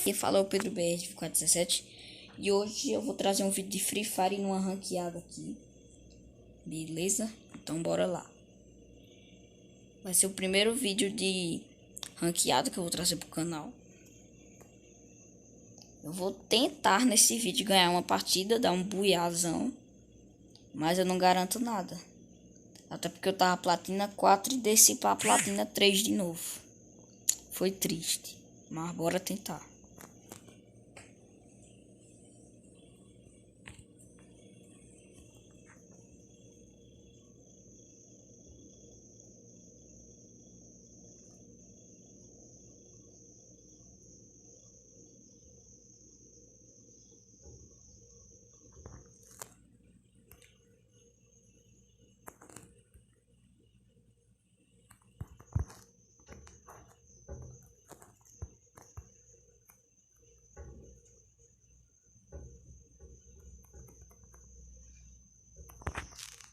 Quem fala é o Pedro BR de 417 e hoje eu vou trazer um vídeo de Free Fire numa ranqueada aqui. Beleza? Então bora lá. Vai ser o primeiro vídeo de ranqueada que eu vou trazer pro canal. Eu vou tentar nesse vídeo ganhar uma partida, dar um buiazão, mas eu não garanto nada. Até porque eu tava platina 4 e desci pra platina 3 de novo. Foi triste, mas bora tentar.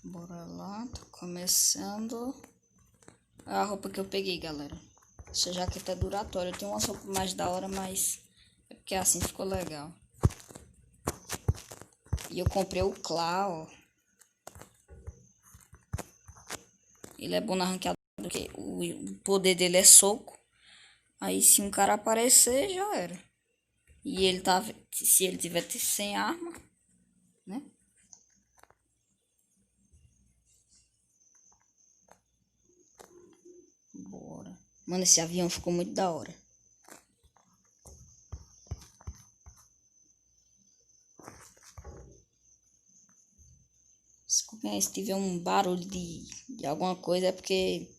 Bora lá, tô começando. A roupa que eu peguei, galera. Essa jaqueta é duratória. Eu tenho uma roupa mais da hora, mas é porque assim ficou legal. E eu comprei o Clá, ó. Ele é bom na ranqueada porque o poder dele é soco. Aí se um cara aparecer, já era. E ele tá, se ele tiver sem arma, né? Bora. Mano, esse avião ficou muito da hora. Desculpem aí se tiver um barulho de alguma coisa, é porque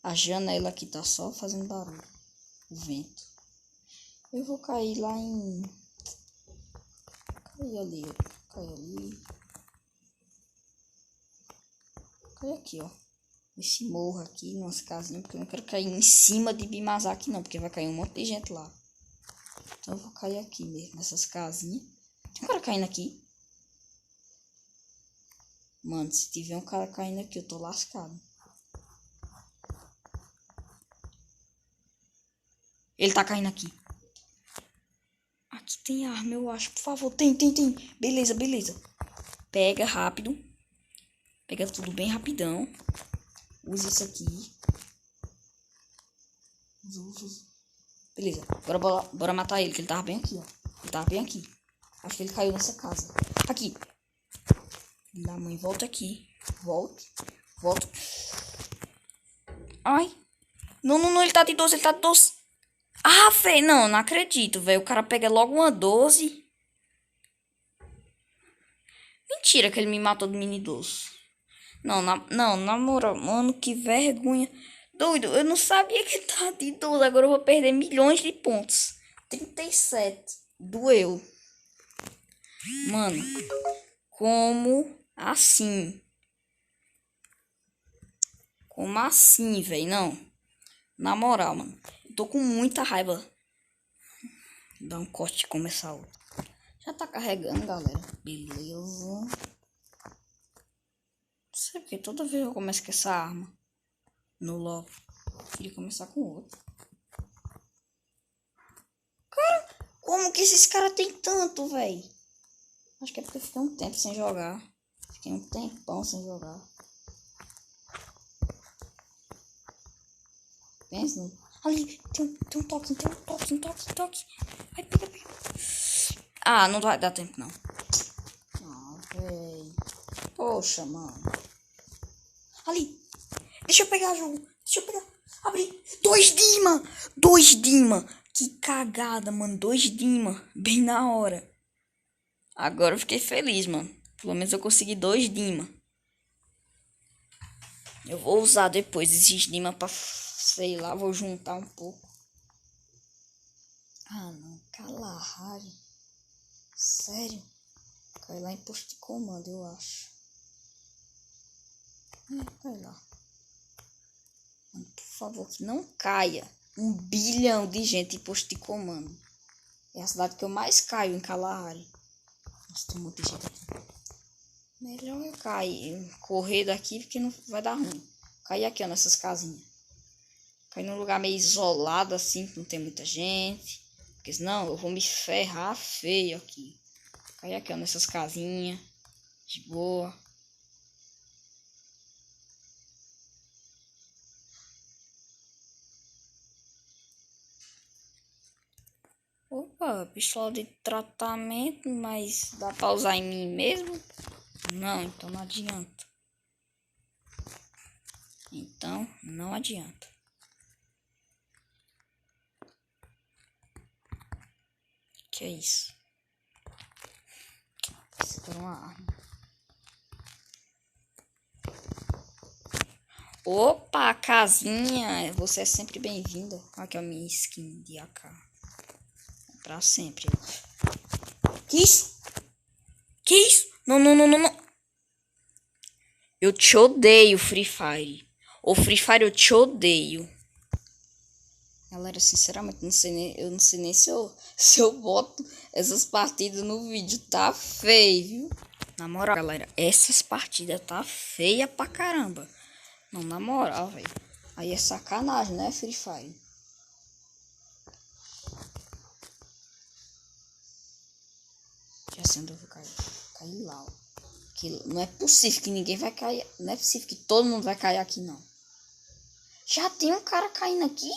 a janela aqui tá só fazendo barulho. O vento. Eu vou cair lá em... Cair ali, ó. Cair ali. Cair aqui, ó. Esse morro aqui, umas casinhas, porque eu não quero cair em cima de Bimazaki não, porque vai cair um monte de gente lá. Então eu vou cair aqui mesmo, nessas casinhas. Tem um cara caindo aqui. Mano, se tiver um cara caindo aqui, eu tô lascado. Ele tá caindo aqui. Aqui tem arma, eu acho. Por favor, tem. Beleza. Pega rápido. Pega tudo bem rapidão. Usa isso aqui. Usa. Beleza, agora bora matar ele, que ele tava bem aqui, ó. Ele tava bem aqui. Acho que ele caiu nessa casa. Aqui. Filho da mãe, volta aqui. Volta. Ai. Não, ele tá de 12, Ah, velho, não acredito, velho. O cara pega logo uma 12. Mentira que ele me matou do mini 12. Não, na moral, mano, que vergonha. Doido, eu não sabia que tá de 12. Agora eu vou perder milhões de pontos. 37. Doeu. Mano, como assim? Como assim, velho? Não. Na moral, mano. Eu tô com muita raiva. Dá um corte e começar outro. Já tá carregando, galera. Beleza. Não sei porque toda vez eu começo com essa arma. No LoL. Queria começar com outro. Cara, como que esses caras tem tanto, velho? Acho que é porque eu fiquei um tempo sem jogar. Fiquei um tempão sem jogar. Pensa no... Ali, tem um toque. Ai, pega. Ah, não vai dar tempo, não. Ah, véi. Poxa, mano. Ali. Deixa eu pegar, jogo. Abri. 2 Dima. Que cagada, mano. 2 Dima. Bem na hora. Agora eu fiquei feliz, mano. Pelo menos eu consegui 2 Dima. Eu vou usar depois esses Dima pra... Sei lá, vou juntar um pouco. Ah, não. Kalahari. Sério? Cai lá em posto de comando, eu acho. Cai lá. Mano, por favor, que não caia 1 bilhão de gente em posto de comando. É a cidade que eu mais caio em Kalahari. Nossa, tem muita gente aqui. Melhor eu cair, correr daqui, porque não vai dar ruim. Cair aqui, ó, nessas casinhas. Cair num lugar meio isolado, assim, que não tem muita gente. Porque senão eu vou me ferrar feio aqui. Cair aqui, ó, nessas casinhas. De boa. Opa, pistola de tratamento, mas dá pra usar em mim mesmo? Não, então não adianta. Então não adianta. Que é isso? Isso é uma arma. Opa, casinha, você é sempre bem-vinda. Aqui é a minha skin de AK. Pra sempre. Que isso? Que isso? Não, não, não, não, não. Eu te odeio, Free Fire. Ô, Free Fire, eu te odeio. Galera, sinceramente, eu não sei nem se eu boto essas partidas no vídeo. Tá feio, viu? Na moral, galera, essas partidas tá feia pra caramba. Não, na moral, velho. Aí é sacanagem, né, Free Fire? Já sei onde eu vou cair. Cair lá, ó. Que não é possível que ninguém vai cair. Não é possível que todo mundo vai cair aqui, não. Já tem um cara caindo aqui?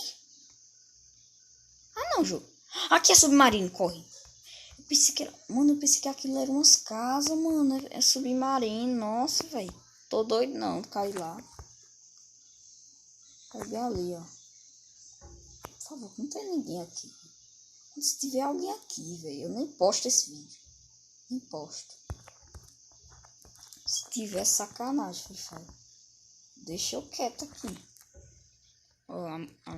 Ah, não, jogo. Aqui é submarino, corre. Eu pensei que era... Mano, eu pensei que aquilo era umas casas, mano. É submarino. Nossa, velho. Tô doido, não. Cai lá. Cai bem ali, ó. Por favor, não tem ninguém aqui. Se tiver alguém aqui, velho, eu nem posto esse vídeo. Nem posto. Se tiver sacanagem, Free Fire. Deixa eu quieto aqui. Ó,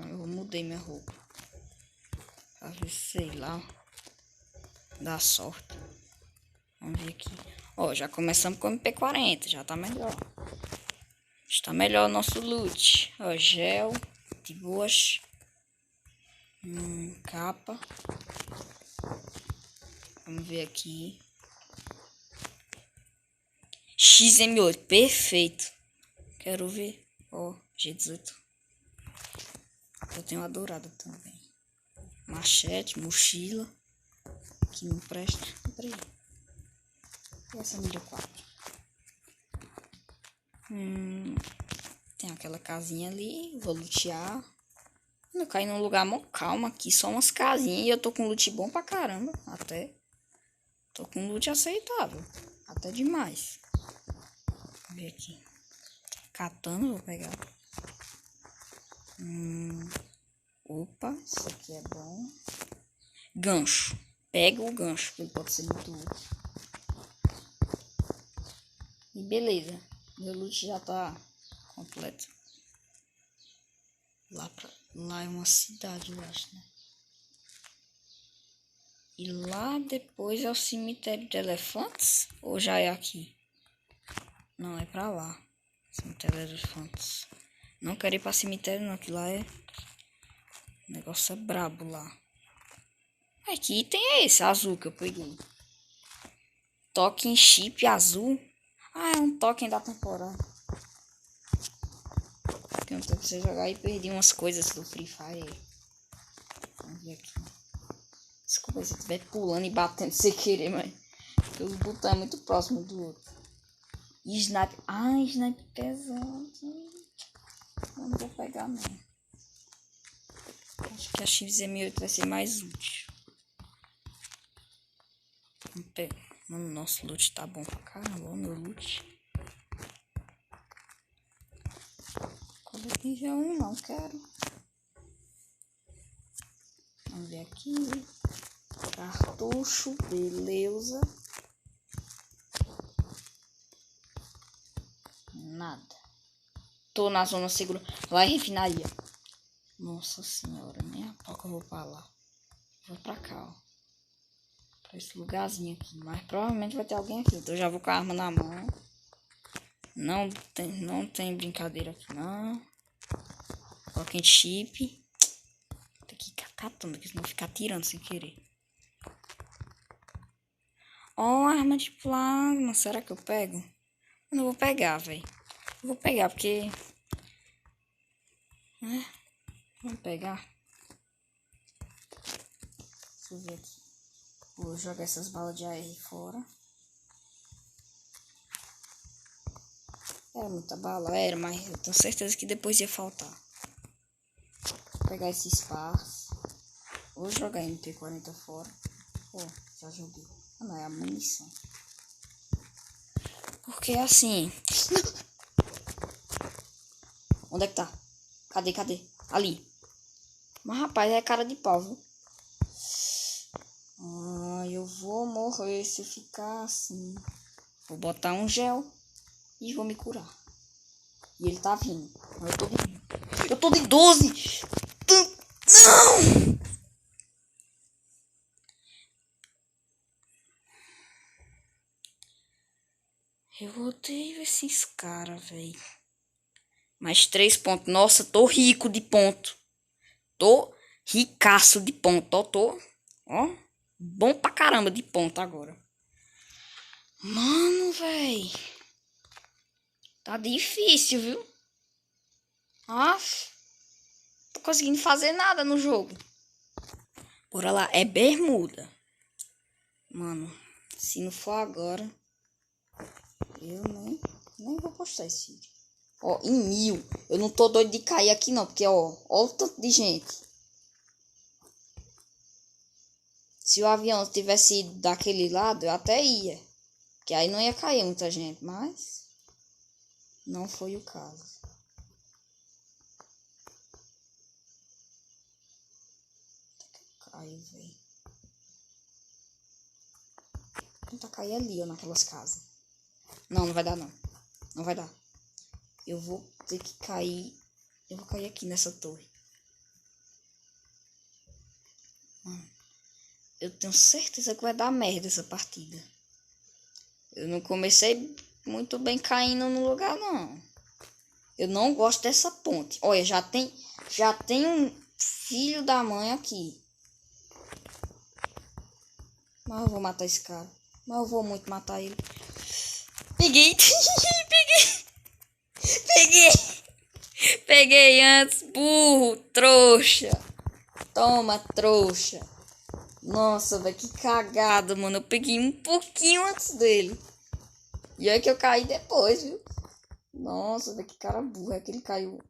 eu mudei minha roupa. Pra ver, sei lá. Dá sorte. Vamos ver aqui. Ó, já começamos com MP40. Já tá melhor. Está melhor o nosso loot. Ó, gel. De boas. Capa. Vamos ver aqui. XM8. Perfeito. Quero ver. Ó, G18. Eu tenho uma dourada também. Machete, mochila. Que não presta. Peraí. E essa número 4? Tem aquela casinha ali. Vou lutear. Eu caí num lugar mó calmo aqui. Só umas casinhas. E eu tô com loot bom pra caramba. Até. Tô com loot aceitável. Até demais. Vou ver aqui. Katana, vou pegar. Opa, isso aqui é bom. Gancho. Pega o gancho, que ele pode ser muito útil. E beleza. Meu loot já tá completo. Lá é uma cidade, eu acho, né? E lá depois é o cemitério de elefantes? Ou já é aqui? Não, é pra lá. Cemitério de elefantes. Não quero ir pra cemitério não, que lá é... O negócio é brabo lá. Que item é esse azul que eu peguei? Token chip azul. Ah, é um token da temporada. Que eu não tô precisando jogar e perdi umas coisas do Free Fire. Vamos ver aqui. Desculpa se eu estiver pulando e batendo sem querer, mas... Porque o botão é muito próximo do outro. E sniper... Ah, sniper pesado. Eu não vou pegar, não. Acho que a XM8 vai ser mais útil. Vamos pegar. Mano, nosso loot tá bom pra caramba. O meu loot. Nível 1 não quero. Vamos ver aqui. Cartucho, beleza. Nada. Tô na zona segura. Lá é refinaria. Nossa senhora, nem a pau que eu vou pra lá. Vou pra cá, ó. Pra esse lugarzinho aqui. Mas provavelmente vai ter alguém aqui. Então eu já vou com a arma na mão. Não tem brincadeira aqui, não. Token chip. Tem que ir catando, porque senão ficar tirando sem querer. Ó, arma de plasma. Será que eu pego? Eu não vou pegar, velho. Vou pegar, porque... Vamos pegar. Deixa eu ver aqui. Vou jogar essas balas de AR fora. Era muita bala? Era, mas eu tenho certeza que depois ia faltar. Vou pegar esse espaço. Vou jogar MP40 fora. Pô, já joguei. Ah, não, é a munição. Porque assim... Onde é que tá? Cadê? Ali. Mas, rapaz, é cara de pau, viu? Eu vou morrer se eu ficar assim. Vou botar um gel e vou me curar. E ele tá vindo. Eu tô de 12. Não! Eu odeio esses caras, velho. Mais 3 pontos. Nossa, tô rico de ponto. Tô ricaço de ponto. Ó. Bom pra caramba de ponto agora. Mano, velho. Tá difícil, viu? Nossa. Tô conseguindo fazer nada no jogo. Bora lá. É bermuda. Mano, se não for agora, eu nem vou postar esse vídeo. Ó, em 1000. Eu não tô doido de cair aqui não, porque ó o tanto de gente. Se o avião tivesse ido daquele lado, eu até ia. Que aí não ia cair muita gente, mas não foi o caso. Caiu, velho. Tentar cair ali, ó, naquelas casas. Não vai dar, não. Não vai dar. Eu vou ter que cair. Eu vou cair aqui nessa torre. Eu tenho certeza que vai dar merda essa partida. Eu não comecei muito bem caindo no lugar, não. Eu não gosto dessa ponte. Olha, já tem um filho da mãe aqui. Mas eu vou matar esse cara. Mas eu vou muito matar ele. Peguei. Peguei antes. Burro. Trouxa. Toma, trouxa. Nossa, velho, que cagada, mano. Eu peguei um pouquinho antes dele. E aí que eu caí depois, viu? Nossa, velho, que cara burro. É que ele caiu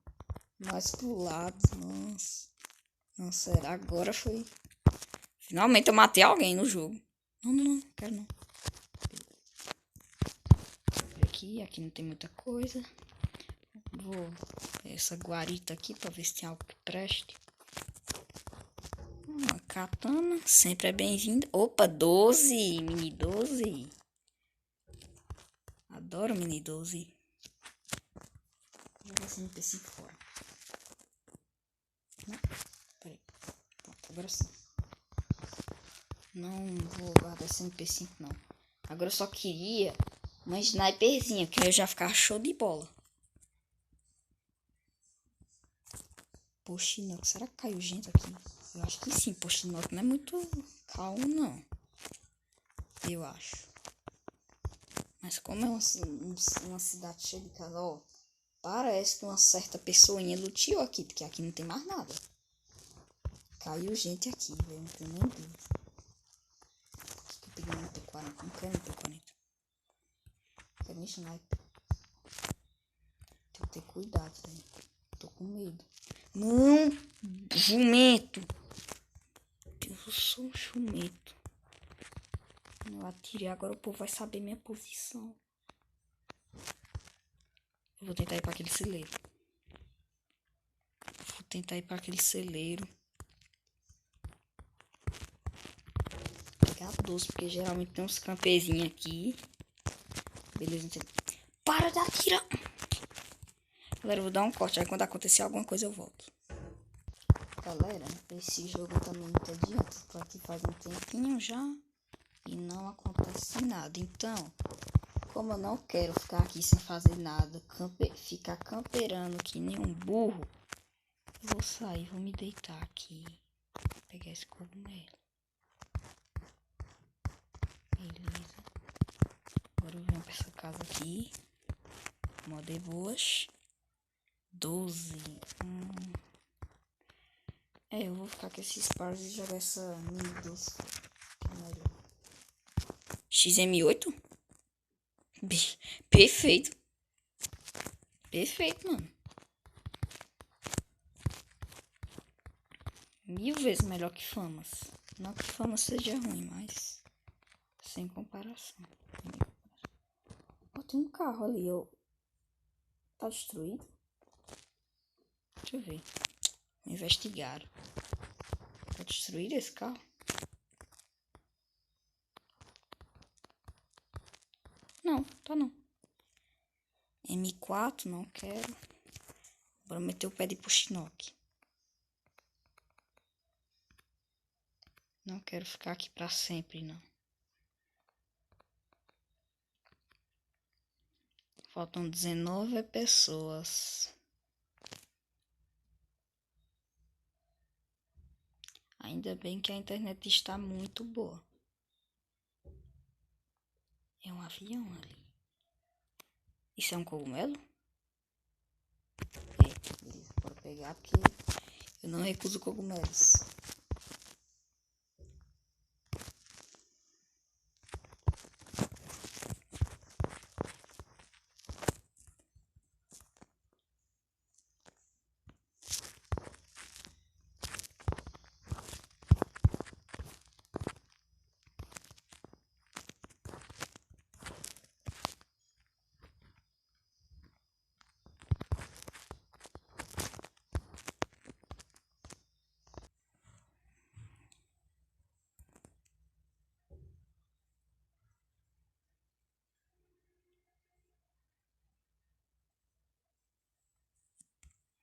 mais pro lado. Nossa. Não, será? Agora foi. Finalmente eu matei alguém no jogo. Não, quero não. Aqui não tem muita coisa. Vou ver essa guarita aqui pra ver se tem algo que preste. Uma katana, sempre é bem-vinda. Opa, 12, mini 12. Adoro mini 12. Vou jogar esse NPC fora. Não, peraí. Pronto, agora sim. Não vou guardar esse MP5 não. Agora eu só queria uma sniperzinha, que aí eu já ficava show de bola. Poxinox, será que caiu gente aqui? Eu acho que sim, Poxinox não é muito calmo não. Eu acho. Mas como é uma cidade cheia de casa, ó. Parece que uma certa pessoinha luteou aqui, porque aqui não tem mais nada. Caiu gente aqui, velho, não tem nem dúvida. Eu peguei um T40, não quero um T40. Quero um sniper. Tem que ter cuidado, velho. Tô com medo. Não, jumento. Eu sou um jumento. Eu atirei, agora o povo vai saber minha posição. Eu vou tentar ir pra aquele celeiro. Pegar 12, porque geralmente tem uns campezinhos aqui. Beleza, para de atirar. Galera, eu vou dar um corte. Aí quando acontecer alguma coisa eu volto. Galera, esse jogo também não tá adianta. Tô aqui faz um tempinho já. E não acontece nada. Então, como eu não quero ficar aqui sem fazer nada, ficar camperando que nem um burro, eu vou sair, vou me deitar aqui. Pegar esse cogumelo. Beleza. Agora eu venho pra essa casa aqui. Modo boas. 12. Eu vou ficar com esses pares e jogar essa mini doce. Que é melhor. XM8? Perfeito. Perfeito, mano. 1000 vezes melhor que Famas. Não que Famas seja ruim, mas sem comparação. Tem um carro ali, tá destruído? Deixa eu ver. Investigar. Tá destruído esse carro? Não, tá não. M4, não quero. Bora meter o pé de Pushinock. Não quero ficar aqui pra sempre, não. Faltam 19 pessoas. Ainda bem que a internet está muito boa. É um avião ali. Isso é um cogumelo? É, beleza, bora pegar porque eu não recuso cogumelos.